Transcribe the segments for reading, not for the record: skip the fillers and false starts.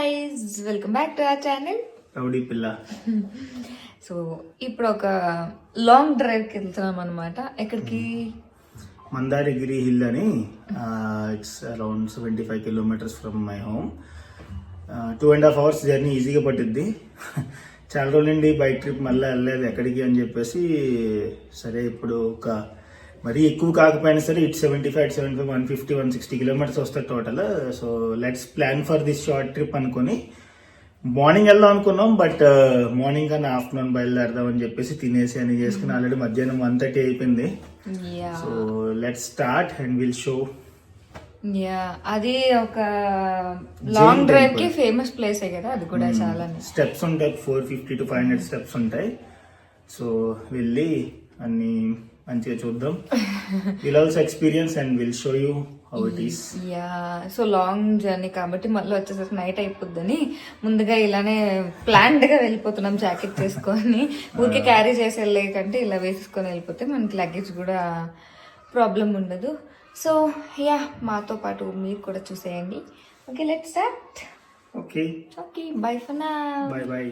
Guys, welcome back to our channel rowdy పిల్ల. So ఇప్పుడు ఒక లాంగ్ డ్రైవ్కి వెళ్తున్నాం అనమాట. ఎక్కడికి? మందారగిరి హిల్ అని. It's around 75 kilometres from my home. 2.5 hours journey ఈజీగా పట్టుద్ది. చాలా రోజుల నుండి బైక్ ట్రిప్ మళ్ళీ వెళ్ళలేదు ఎక్కడికి అని చెప్పేసి, సరే ఇప్పుడు ఒక మరీ ఎక్కువ కాకపోయినా సరే ఇటు 75, 150, 160 కిలోమీటర్స్ వస్తుంది total. So let's plan for this short trip అనుకుని మార్నింగ్ వెళ్దాం అనుకున్నాం. బట్ మార్నింగ్ కన్నా ఆఫ్టర్నూన్ బయలుదేరదాం అని చెప్పేసి తినేసి అని చేసుకుని ఆల్రెడీ మధ్యాహ్నం 1:30 అయిపోయింది. So let's start and will show. అది ఒక లాంగ్ డ్రైవ్ కి ఫేమస్ ప్లేస్ కదా, అది కూడా చాలా స్టెప్స్ ఉంటాయి, 450 to 500 స్టెప్స్ ఉంటాయి. సో వెళ్ళి అన్ని మంచిగా చూద్దాం. Will also experience and will show you how it is. So long journey కాబట్టి మళ్ళీ వచ్చేసరికి నైట్ అయిపోద్దని ముందుగా ఇలానే ప్లాన్డ్ గా వెళ్ళిపోతున్నాం. జాకెట్ చేసుకొని ఊరికే క్యారీ చేసి వెళ్ళే కంటే ఇలా వేసుకొని వెళ్ళిపోతే మనకి లగేజ్ కూడా ప్రాబ్లం ఉండదు. సో మాతో పాటు మీరు కూడా చూసేయండి. Okay, let's start. Okay, by for now. By.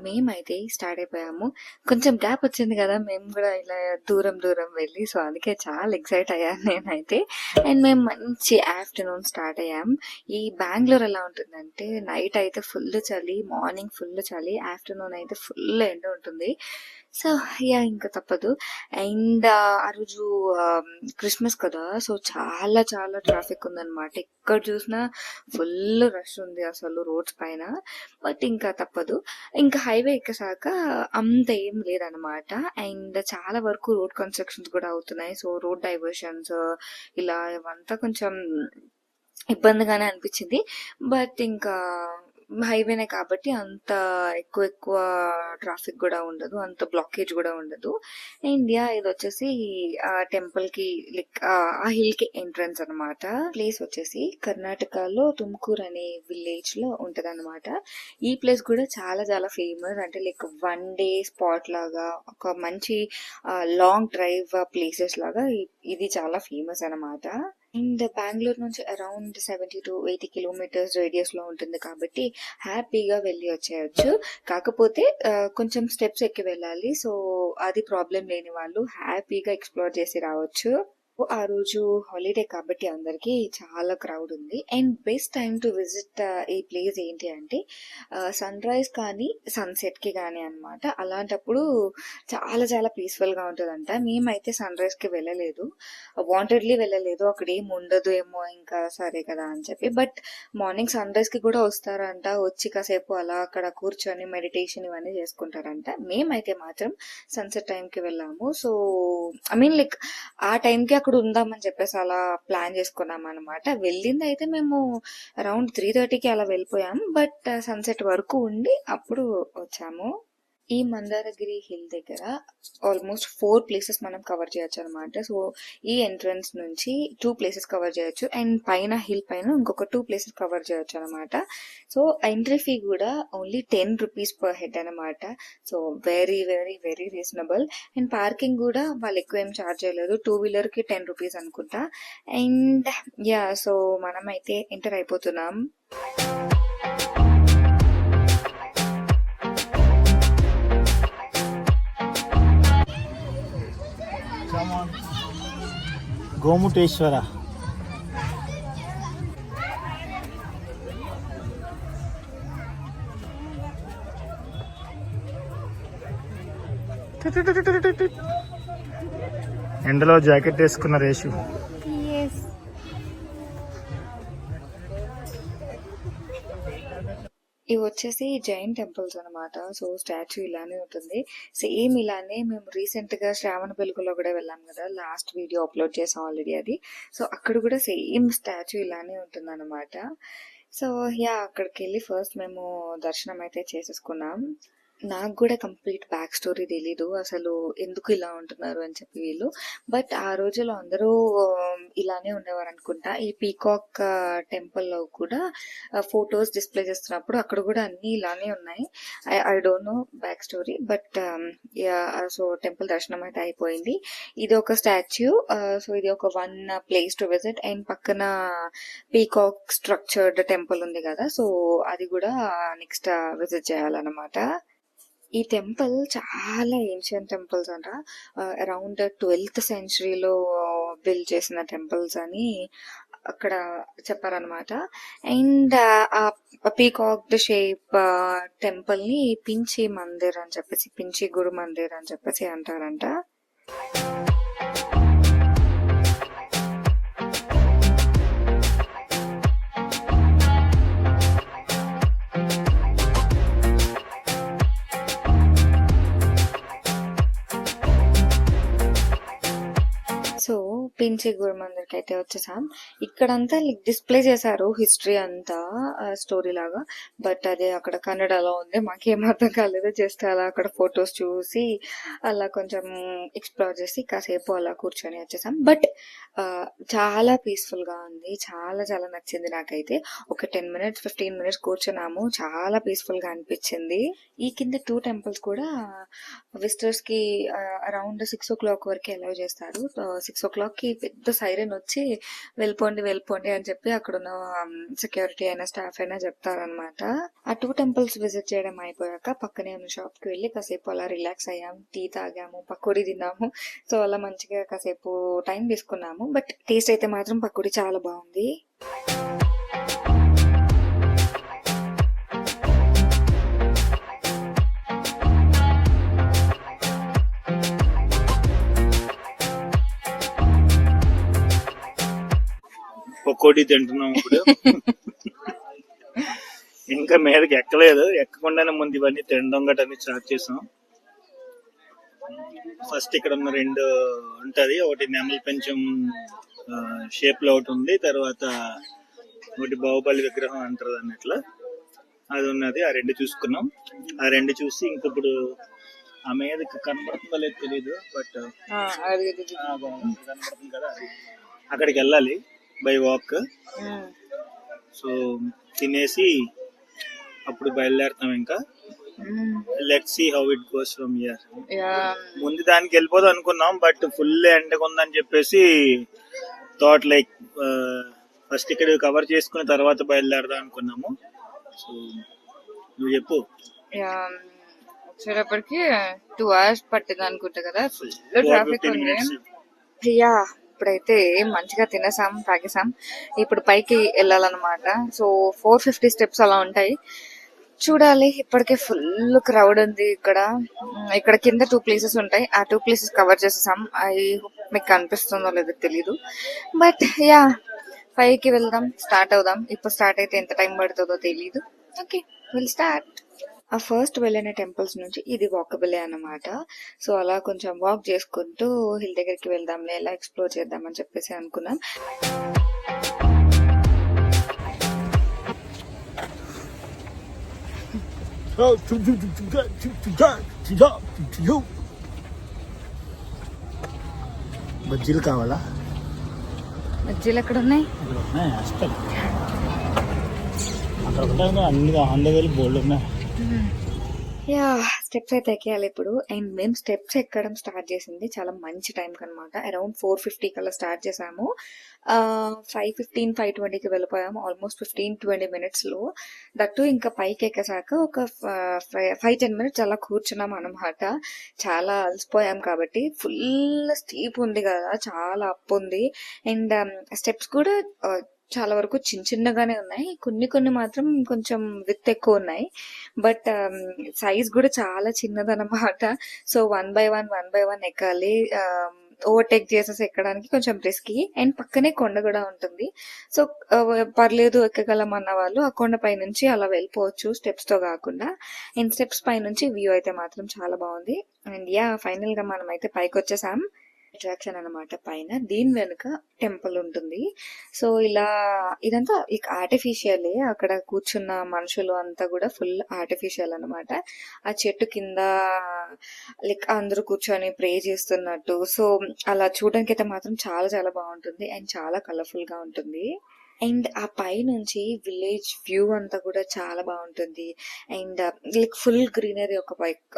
మేమైతే స్టార్ట్ అయిపోయాము. కొంచెం గ్యాప్ వచ్చింది కదా, మేము కూడా ఇలా దూరం వెళ్ళి, సో అందుకే చాలా ఎక్సైట్ అయ్యాను నేనైతే. అండ్ మేము మంచి ఆఫ్టర్నూన్ స్టార్ట్ అయ్యాం. ఈ బెంగళూరు ఎలా ఉంటుందంటే నైట్ అయితే ఫుల్ చలి, మార్నింగ్ ఫుల్ చలి, ఆఫ్టర్నూన్ అయితే ఫుల్ ఎండ ఉంటుంది. సో ఇంకా తప్పదు. అండ్ ఆ రోజు క్రిస్మస్ కదా, సో చాలా చాలా ట్రాఫిక్ ఉందన్నమాట. ఎక్కడ చూసినా ఫుల్ రష్ ఉంది అసలు రోడ్స్ పైన. బట్ ఇంకా తప్పదు, ఇంకా హైవే ఎక్కసాక అంత ఏం లేదనమాట. అండ్ చాలా వరకు రోడ్ కన్స్ట్రక్షన్స్ కూడా అవుతున్నాయి. సో రోడ్ డైవర్షన్స్ ఇలా ఇవంతా కొంచెం ఇబ్బందిగానే అనిపించింది. బట్ ఇంకా హైవేనే కాబట్టి అంత ఎక్కువ ట్రాఫిక్ కూడా ఉండదు, అంత బ్లాకేజ్ కూడా ఉండదు. అండ్ ఇది వచ్చేసి ఆ టెంపుల్ కి లైక్ ఆ హిల్ కి ఎంట్రన్స్ అనమాట. ప్లేస్ వచ్చేసి కర్ణాటకలో తుమ్కూర్ అనే విలేజ్ లో ఉంటది అనమాట. ఈ ప్లేస్ కూడా చాలా చాలా ఫేమస్, అంటే లైక్ 1 day స్పాట్ లాగా, ఒక మంచి లాంగ్ డ్రైవ్ ప్లేసెస్ లాగా ఇది చాలా ఫేమస్ అనమాట. అండ్ బెంగళూరు నుంచి అరౌండ్ 70 to 80 కిలోమీటర్స్ రేడియస్ లో ఉంటుంది కాబట్టి హ్యాపీగా వెళ్ళి వచ్చేయచ్చు. కాకపోతే కొంచెం స్టెప్స్ ఎక్కి వెళ్ళాలి. సో అది ప్రాబ్లం లేని వాళ్ళు హ్యాపీగా ఎక్స్ప్లోర్ చేసి రావచ్చు. ఆ రోజు హాలిడే కాబట్టి అందరికి చాలా క్రౌడ్ ఉంది. And best time to visit ఈ ప్లేస్ ఏంటి అంటే సన్ రైజ్ కానీ సన్సెట్ కి కానీ అనమాట. అలాంటప్పుడు చాలా చాలా పీస్ఫుల్ గా ఉంటుందంట. మేమైతే సన్ రైజ్ కి వెళ్ళలేదు, వాంటెడ్లీ వెళ్ళలేదు, అక్కడ ఏం ఉండదు ఏమో ఇంకా సరే కదా అని చెప్పి. బట్ మార్నింగ్ సన్ రైజ్ కి కూడా వస్తారంట, వచ్చి కాసేపు అలా అక్కడ కూర్చొని మెడిటేషన్ ఇవన్నీ చేసుకుంటారంట. మేమైతే మాత్రం సన్సెట్ టైం కి వెళ్ళాము. సో ఐ మీన్ లైక్ ఆ టైంకి అక్కడ ఉందామని చెప్పేసి అలా ప్లాన్ చేసుకున్నాం అనమాట. వెళ్ళింది అయితే మేము అరౌండ్ 3:30కి అలా వెళ్ళిపోయాం. బట్ సన్సెట్ వరకు ఉండి అప్పుడు వచ్చాము. ఈ మందారగిరి హిల్ దగ్గర ఆల్మోస్ట్ 4 ప్లేసెస్ మనం కవర్ చేయొచ్చు అనమాట. సో ఈ ఎంట్రన్స్ నుంచి 2 ప్లేసెస్ కవర్ చేయొచ్చు, అండ్ పైన హిల్ పైన ఇంకొక 2 ప్లేసెస్ కవర్ చేయొచ్చు అనమాట. సో ఎంట్రీ ఫీ కూడా ఓన్లీ 10 రూపీస్ పర్ హెడ్ అనమాట. So very very very reasonable. And parking కూడా వాళ్ళు ఎక్కువ ఏం ఛార్జ్ చేయలేదు, 2-wheeler కి 10 రూపీస్ అనుకుంటా. అండ్ సో మనం అయితే ఎంటర్ అయిపోతున్నాం. గోముటేశ్వర. ఎండలో జాకెట్ వేసుకున్న రేషు. ఇవి వచ్చేసి జైన్ టెంపుల్స్ అనమాట. సో స్టాచ్యూ ఇలానే ఉంటుంది, సేమ్ ఇలానే. మేము రీసెంట్ గా శ్రావణ వెలుగులో కూడా వెళ్ళాం కదా, లాస్ట్ వీడియో అప్లోడ్ చేసాం ఆల్రెడీ అది. సో అక్కడ కూడా సేమ్ స్టాచ్యూ ఇలానే ఉంటుంది అనమాట. సో అక్కడికి వెళ్ళి ఫస్ట్ మేము దర్శనం అయితే చేసేసుకున్నాం. నాకు కూడా కంప్లీట్ బ్యాక్ స్టోరీ తెలీదు అసలు ఎందుకు ఇలా ఉంటున్నారు అని చెప్పి వీళ్ళు. బట్ ఆ రోజుల్లో అందరూ ఇలానే ఉండేవారు అనుకుంటా. ఈ పీకాక్ టెంపుల్ లో కూడా ఫొటోస్ డిస్ప్లే చేస్తున్నప్పుడు అక్కడ కూడా అన్ని ఇలానే ఉన్నాయి. I don't know back story, but so temple దర్శనం అయితే అయిపోయింది. ఇది ఒక స్టాచ్యూ, సో ఇది ఒక one place to visit. And పక్కన పీకాక్ స్ట్రక్చర్డ్ టెంపుల్ ఉంది కదా, సో అది కూడా నెక్స్ట్ విజిట్ చేయాలన్నమాట. ఈ టెంపుల్ చాలా ఏన్షియంట్ టెంపుల్స్ అంట. అరౌండ్ 12th సెంచరీలో బిల్డ్ చేసిన టెంపుల్స్ అని అక్కడ చెప్పారనమాట. అండ్ ఆ పీకాక్ షేప్ టెంపుల్ ని పించి మందిర్ అని చెప్పేసి, పించి గురు మందిర్ అని చెప్పేసి అంటారంట. సో పించి గురు మందిర్కి అయితే వచ్చేసాం. ఇక్కడంతా డిస్ప్లే చేశారు హిస్టరీ అంతా, స్టోరీ లాగా. బట్ అదే అక్కడ కన్నడలో ఉంది, మాకేం అర్థం కాలేదు. జస్ట్ అలా అక్కడ ఫొటోస్ చూసి అలా కొంచెం ఎక్స్ప్లోర్ చేసి కాసేపు అలా కూర్చొని వచ్చేసాం. బట్ చాలా పీస్ఫుల్ గా ఉంది, చాలా చాలా నచ్చింది నాకైతే. ఒక 10 minutes 15 minutes కూర్చున్నాము, చాలా పీస్ఫుల్ గా అనిపించింది. ఈ కింద 2 temples కూడా విజిటర్స్ కి అరౌండ్ 6 o'clock వరకు అలౌ చేస్తారు. 6 o'clock కి పెద్ద సైరన్ వచ్చి వెళ్ళిపోండి వెళ్ళిపోండి అని చెప్పి అక్కడున్న సెక్యూరిటీ అయినా స్టాఫ్ అయినా చెప్తారనమాట. ఆ 2 temples విజిట్ చేయడం అయిపోయాక పక్కనే ఉన్న షాప్ కి వెళ్ళి కాసేపు అలా రిలాక్స్ అయ్యాము, టీ తాగాము, పకోడీ తిన్నాము. సో అలా మంచిగా కాసేపు టైం తీసుకున్నాము. బట్ టేస్ట్ అయితే మాత్రం పకోడీ చాలా బాగుంది. పకోడీ తింటున్నాం ఇప్పుడు. ఇంకా మీదకి ఎక్కలేదు, ఎక్కకుండానే ముందు ఇవన్నీ తినడం గట్రా స్టార్ట్ చేసాం. ఫస్ట్ ఇక్కడ ఉన్న 2 ఉంటది, ఒకటి నెమలి పెంచం షేప్ లో ఒకటి ఉంది, తర్వాత ఒకటి బాహుబలి విగ్రహం అంటారు అన్నట్లు అది ఉన్నది. ఆ 2 చూసుకున్నాం. ఆ 2 చూసి ఇంకప్పుడు ఆ మీదకి కనబడుతుందో లేదు తెలీదు, బట్ కనబడుతుంది కదా, అక్కడికి వెళ్ళాలి బై వాక్. సో తినేసి అప్పుడు బయలుదేరుతాం. ఇంకా let's see how it goes from here. ముందు దానికి వెళ్ళిపోదాం అనుకున్నాం, బట్ ఫుల్ ఎండగా ఉందని చెప్పేసి థాట్ లైక్ ఫస్ట్ ఇక్కడ కవర్ చేసుకున్న తర్వాత బయలుదేరదాం అనుకున్నాము. సో నువ్వు చెప్పు. వచ్చేటప్పటికి 2 hours పట్టింది అనుకుంటా కదా, ఫుల్ ట్రాఫిక్ ఉంది. యా, ఇప్పుడైతే మంచిగా తినేసాం, తాగేసాం. ఇప్పుడు పైకి వెళ్ళాలన్నమాట. సో 450 steps అలా ఉంటాయి, చూడాలి. ఇప్పటికే ఫుల్ క్రౌడ్ ఉంది ఇక్కడ. ఇక్కడ కింద 2 places ఉంటాయి, ఆ 2 places కవర్ చేసేసాం. ఐ హోప్ మీకు కనిపిస్తుందో లేదో తెలీదు. బట్ యా, పైకి వెళ్దాం, స్టార్ట్ అవుదాం. ఇప్పుడు స్టార్ట్ అయితే ఎంత టైం పడుతుందో తెలీదు. Okay, will start. ఆ ఫస్ట్ వెళ్ళిన టెంపుల్స్ నుంచి ఇది వాకబులే అన్నమాట. సో అలా కొంచెం వాక్ చేసుకుంటూ హిల్ దగ్గరికి వెళ్దాంలే, ఎలా ఎక్స్ప్లోర్ చేద్దామని చెప్పేసి అనుకున్నాం. బజ్జీలు కావాలా? బజ్జీలు ఎక్కడ ఉన్నాయి? అక్కడ అన్ని 100,000 బోర్డు ఉన్నాయి. యా, స్టెప్స్ అయితే ఎక్కేయాలి ఇప్పుడు. అండ్ మేము స్టెప్స్ ఎక్కడం స్టార్ట్ చేసింది చాలా మంచి టైం కనమాట. అరౌండ్ 4:50 కల్లా స్టార్ట్ చేసాము. 5:15 5:20కి వెళ్ళిపోయాము. ఆల్మోస్ట్ 15-20 minutes లో. దట్టు ఇంకా పైకి ఎక్కేసాక ఒక 5-10 minutes అలా కూర్చున్నాం అనమాట. చాలా అలసిపోయాం కాబట్టి. ఫుల్ స్టీప్ ఉంది కదా, చాలా అప్ ఉంది. అండ్ స్టెప్స్ కూడా చాలా వరకు చిన్నగానే ఉన్నాయి, కొన్ని మాత్రం కొంచెం విత్ ఎక్కువ ఉన్నాయి. బట్ సైజ్ కూడా చాలా చిన్నదన్నమాట. సో 1 by 1 ఎక్కాలి. ఓవర్టేక్ చేసేసి ఎక్కడానికి కొంచెం రిస్కీ. అండ్ పక్కనే కొండ కూడా ఉంటుంది. సో పర్లేదు, ఎక్కగలం అన్న వాళ్ళు ఆ కొండ పై నుంచి అలా వెళ్ళిపోవచ్చు, స్టెప్స్ తో కాకుండా. అండ్ స్టెప్స్ పై నుంచి వ్యూ అయితే మాత్రం చాలా బాగుంది. అండ్ యా, ఫైనల్ గా మనం అయితే పైకి వచ్చేసాం. అట్రాక్షన్ అన్నమాట పైన. దీని వెనుక టెంపుల్ ఉంటుంది. సో ఇలా ఇదంతా లైక్ ఆర్టిఫిషియలే. అక్కడ కూర్చున్న మనుషులు అంతా కూడా ఫుల్ ఆర్టిఫిషియల్ అన్నమాట. ఆ చెట్టు కింద లైక్ అందరూ కూర్చొని ప్రే చేస్తున్నట్టు. సో అలా చూడడానికి అయితే మాత్రం చాలా చాలా బాగుంటుంది అండ్ చాలా కలర్ఫుల్ గా ఉంటుంది. అండ్ ఆ పై నుంచి విలేజ్ వ్యూ అంతా కూడా చాలా బాగుంటుంది. అండ్ లైక్ ఫుల్ గ్రీనరీ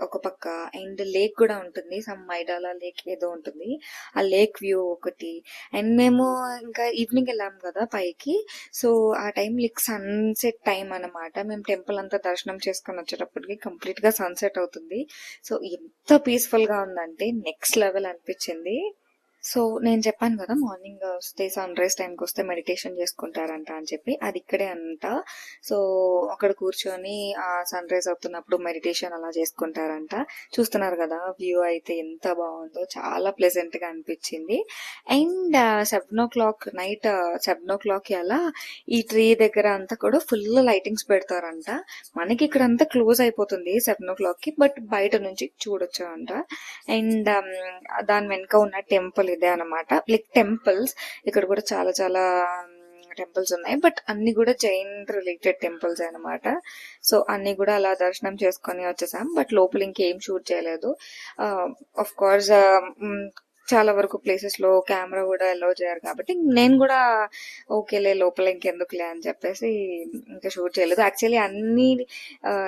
ఒక పక్క అండ్ లేక్ కూడా ఉంటుంది. సమ్ మైడాలా లేక్ ఏదో ఉంటుంది. ఆ లేక్ వ్యూ ఒకటి. అండ్ మేము ఇంకా ఈవినింగ్ వెళ్ళాం కదా పైకి. సో ఆ టైం లైక్ సన్సెట్ టైం అన్నమాట. మేము టెంపుల్ అంతా దర్శనం చేసుకొని వచ్చేటప్పటికి కంప్లీట్ గా సన్సెట్ అవుతుంది. సో ఎంత పీస్ఫుల్ గా ఉందంటే నెక్స్ట్ లెవెల్ అనిపించింది. సో నేను చెప్పాను కదా మార్నింగ్ వస్తే సన్ రైజ్ టైంకి వస్తే మెడిటేషన్ చేసుకుంటారంట అని చెప్పి, అది ఇక్కడే అంట. సో అక్కడ కూర్చొని ఆ సన్ రైజ్ అవుతున్నప్పుడు మెడిటేషన్ అలా చేసుకుంటారంట. చూస్తున్నారు కదా వ్యూ అయితే ఎంత బాగుందో, చాలా ప్లెజెంట్ గా అనిపించింది. అండ్ 7 o'clock నైట్ 7 o'clock అలా ఈ ట్రీ దగ్గర అంతా కూడా ఫుల్ లైటింగ్స్ పెడతారంట. మనకి ఇక్కడ అంతా క్లోజ్ అయిపోతుంది 7 o'clock కి, బట్ బయట నుంచి చూడొచ్చు అంట. అండ్ దాని వెనుక ఉన్న టెంపుల్ ఇదే అన్నమాట. లైక్ టెంపుల్స్ ఇక్కడ కూడా చాలా చాలా టెంపుల్స్ ఉన్నాయి, బట్ అన్ని కూడా జైన్ రిలేటెడ్ టెంపుల్స్ అన్నమాట. సో అన్ని కూడా అలా దర్శనం చేసుకొని వచ్చేసాం. బట్ లోపల ఇంకేం షూట్ చేయలేదు. ఆఫ్ కోర్స్ చాలా వరకు ప్లేసెస్ లో కెమెరా కూడా అలౌ చేయరు కాబట్టి నేను కూడా ఓకేలే లోపల ఇంకెందుకులే అని చెప్పేసి ఇంకా షూట్ చేయలేదు. యాక్చువల్లీ అన్ని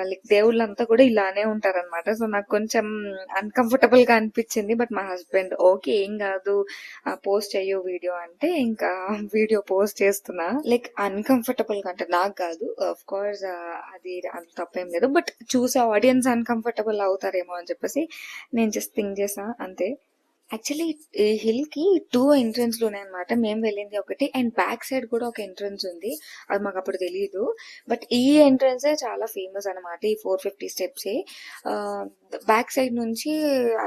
లైక్ దేవుళ్ళంతా కూడా ఇలానే ఉంటారన్నమాట. సో నాకు కొంచెం అన్కంఫర్టబుల్ గా అనిపించింది. బట్ మా హస్బెండ్ ఓకే ఏం కాదు పోస్ట్ చెయ్యు వీడియో అంటే ఇంకా వీడియో పోస్ట్ చేస్తున్నా. లైక్ అన్కంఫర్టబుల్ గా అంటే నాకు కాదు, ఆఫ్ కోర్స్ అది అంత తప్పేం లేదు, బట్ చూసే ఆడియన్స్ అన్కంఫర్టబుల్ అవుతారేమో అని చెప్పేసి నేను జస్ట్ థింక్ చేసా అంతే. యాక్చువల్లీ ఈ హిల్ కి 2 ఎంట్రన్స్ లు ఉన్నాయన్నమాట. మేము వెళ్ళింది ఒకటి అండ్ బ్యాక్ సైడ్ కూడా ఒక ఎంట్రన్స్ ఉంది. అది మాకు అప్పుడు తెలియదు, బట్ ఈ ఎంట్రన్స్ చాలా ఫేమస్ అనమాట. ఈ 450 స్టెప్స్ బ్యాక్ సైడ్ నుంచి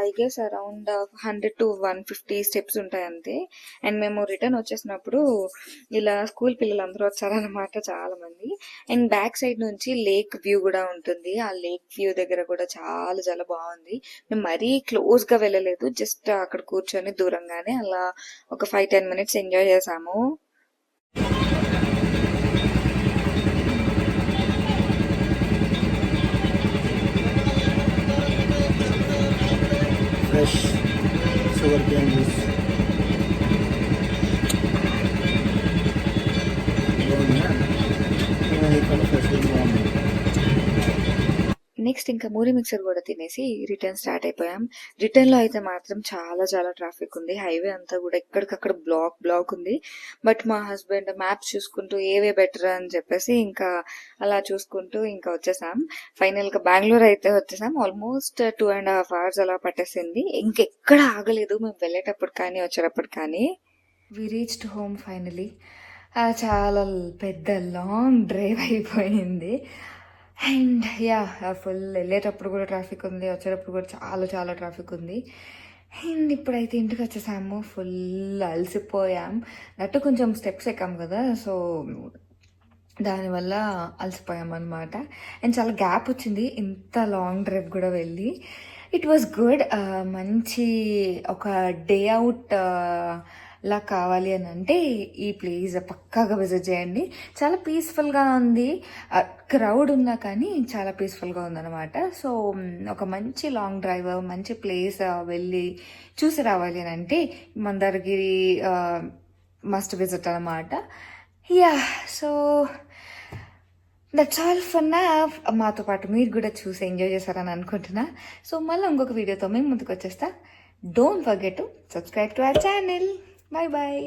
I guess around 100 to 150 steps ఉంటాయి అంతే. అండ్ మేము రిటర్న్ వచ్చేసినప్పుడు ఇలా స్కూల్ పిల్లలందరూ వచ్చారనమాట చాలా మంది. అండ్ బ్యాక్ సైడ్ నుంచి లేక్ వ్యూ కూడా ఉంటుంది. ఆ లేక్ వ్యూ దగ్గర కూడా చాలా చాలా బాగుంది. మేము మరీ క్లోజ్ గా వెళ్ళలేదు, జస్ట్ అక్కడ కూర్చొని దూరంగానే అలా ఒక 5-10 minutes ఎంజాయ్ చేసాము. Fresh sugar cane juice fresh బాగుంది. నెక్స్ట్ ఇంకా మూరి మిక్సర్ కూడా తినేసి రిటర్న్ స్టార్ట్ అయిపోయాం. రిటర్న్ లో అయితే మాత్రం చాలా చాలా ట్రాఫిక్ ఉంది. హైవే అంతా కూడా ఎక్కడికక్కడ బ్లాక్ ఉంది. బట్ మా హస్బెండ్ మ్యాప్స్ చూసుకుంటూ ఏవే బెటర్ అని చెప్పేసి ఇంకా అలా చూసుకుంటూ ఇంకా వచ్చేసాం. ఫైనల్ గా బెంగళూరు అయితే వచ్చేసాం. ఆల్మోస్ట్ 2.5 hours అలా పట్టేసింది. ఇంకెక్కడ ఆగలేదు మేము వెళ్ళేటప్పుడు కానీ వచ్చేటప్పుడు కానీ. We reached home finally. చాలా పెద్ద లాంగ్ డ్రైవ్ అయిపోయింది. అండ్ యా ఫుల్ వెళ్ళేటప్పుడు కూడా ట్రాఫిక్ ఉంది, వచ్చేటప్పుడు కూడా చాలా చాలా ట్రాఫిక్ ఉంది. అండ్ ఇప్పుడైతే ఇంటికి వచ్చేసాము. ఫుల్ అలసిపోయాం. అటు కొంచెం స్టెప్స్ ఎక్కాం కదా, సో దానివల్ల అలసిపోయాం అనమాట. అండ్ చాలా గ్యాప్ వచ్చింది ఇంత లాంగ్ డ్రైవ్ కూడా వెళ్ళి. It was good. మంచి ఒక డే అవుట్ లా కావాలి అని అంటే ఈ ప్లేస్ పక్కాగా విజిట్ చేయండి. చాలా పీస్ఫుల్గా ఉంది. క్రౌడ్ ఉన్నా కానీ చాలా పీస్ఫుల్గా ఉందన్నమాట. సో ఒక మంచి లాంగ్ డ్రైవ్, మంచి ప్లేస్ వెళ్ళి చూసి రావాలి అని అంటే మందారగిరి మస్ట్ విజిట్ అనమాట. Yeah so that's all for నా. మాతో పాటు మీరు కూడా చూసి ఎంజాయ్ చేస్తారని అనుకుంటున్నా. సో మళ్ళీ ఇంకొక వీడియోతో మేము ముందుకు వచ్చేస్తా. Don't forget to subscribe to our channel. Bye bye.